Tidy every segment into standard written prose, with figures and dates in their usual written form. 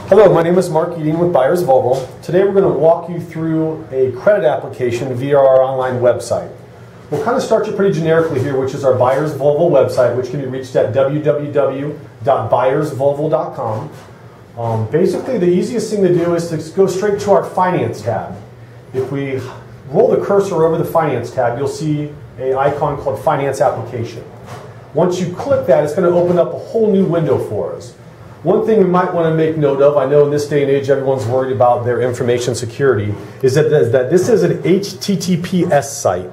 Hello, my name is Mark Geeding with Byers Volvo. Today we're going to walk you through a credit application via our online website. We'll kind of start you pretty generically here, which is our Byers Volvo website, which can be reached at www.byersvolvo.com. Basically, the easiest thing to do is to go straight to our Finance tab. If we roll the cursor over the Finance tab, you'll see an icon called Finance Application. Once you click that, it's going to open up a whole new window for us. One thing we might want to make note of, I know in this day and age everyone's worried about their information security, is that this is an HTTPS site.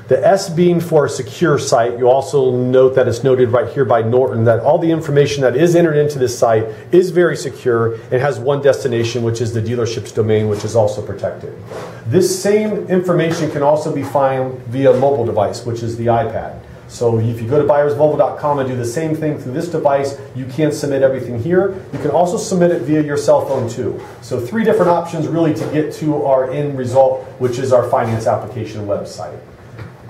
The S being for a secure site. You also note that it's noted right here by Norton that all the information that is entered into this site is very secure and has one destination, which is the dealership's domain, which is also protected. This same information can also be found via mobile device, which is the iPad. So if you go to byersvolvo.com and do the same thing through this device, you can submit everything here. You can also submit it via your cell phone too. So 3 different options really to get to our end result, which is our finance application website.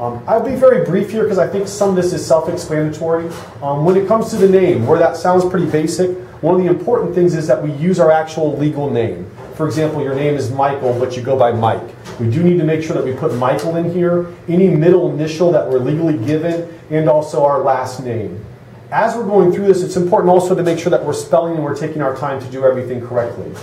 I'll be very brief here because I think some of this is self-explanatory. When it comes to the name, where that sounds pretty basic, one of the important things is that we use our actual legal name. For example, your name is Michael, but you go by Mike. We do need to make sure that we put Michael in here, any middle initial that we're legally given, and also our last name. As we're going through this, it's important also to make sure that we're spelling and we're taking our time to do everything correctly.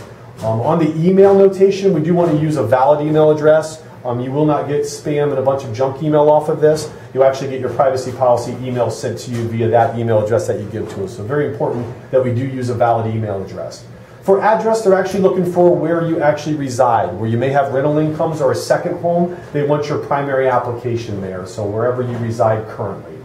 On the email notation, we do want to use a valid email address. You will not get spam and a bunch of junk email off of this. You'll actually get your privacy policy email sent to you via that email address that you give to us. So very important that we do use a valid email address. For address, they're actually looking for where you actually reside. Where you may have rental incomes or a second home, they want your primary application there, so wherever you reside currently.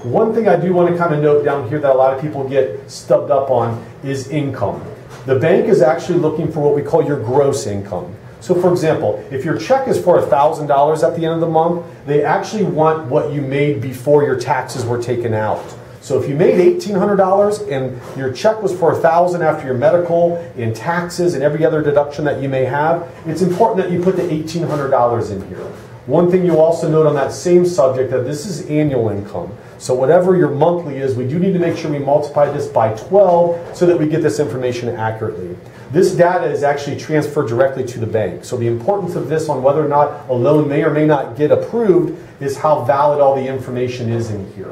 One thing I do want to kind of note down here that a lot of people get stubbed up on is income. The bank is actually looking for what we call your gross income. So for example, if your check is for $1,000 at the end of the month, they actually want what you made before your taxes were taken out. So if you made $1,800 and your check was for $1,000 after your medical and taxes and every other deduction that you may have, it's important that you put the $1,800 in here. One thing you'll also note on that same subject that this is annual income. So whatever your monthly is, we do need to make sure we multiply this by 12 so that we get this information accurately. This data is actually transferred directly to the bank. So the importance of this on whether or not a loan may or may not get approved is how valid all the information is in here.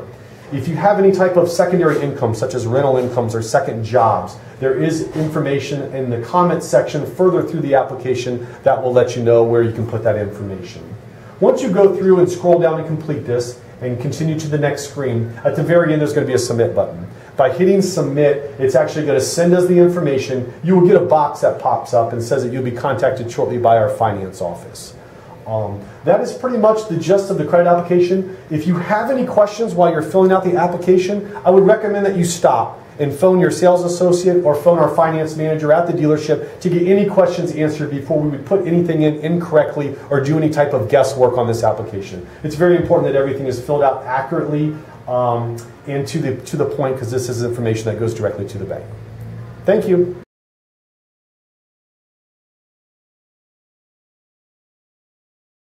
If you have any type of secondary income, such as rental incomes or second jobs, there is information in the comments section further through the application that will let you know where you can put that information. Once you go through and scroll down and complete this and continue to the next screen, at the very end there's going to be a submit button. By hitting submit, it's actually going to send us the information. You will get a box that pops up and says that you'll be contacted shortly by our finance office. That is pretty much the gist of the credit application. If you have any questions while you're filling out the application, I would recommend that you stop and phone your sales associate or phone our finance manager at the dealership to get any questions answered before we would put anything in incorrectly or do any type of guesswork on this application. It's very important that everything is filled out accurately and to the point, because this is information that goes directly to the bank. Thank you.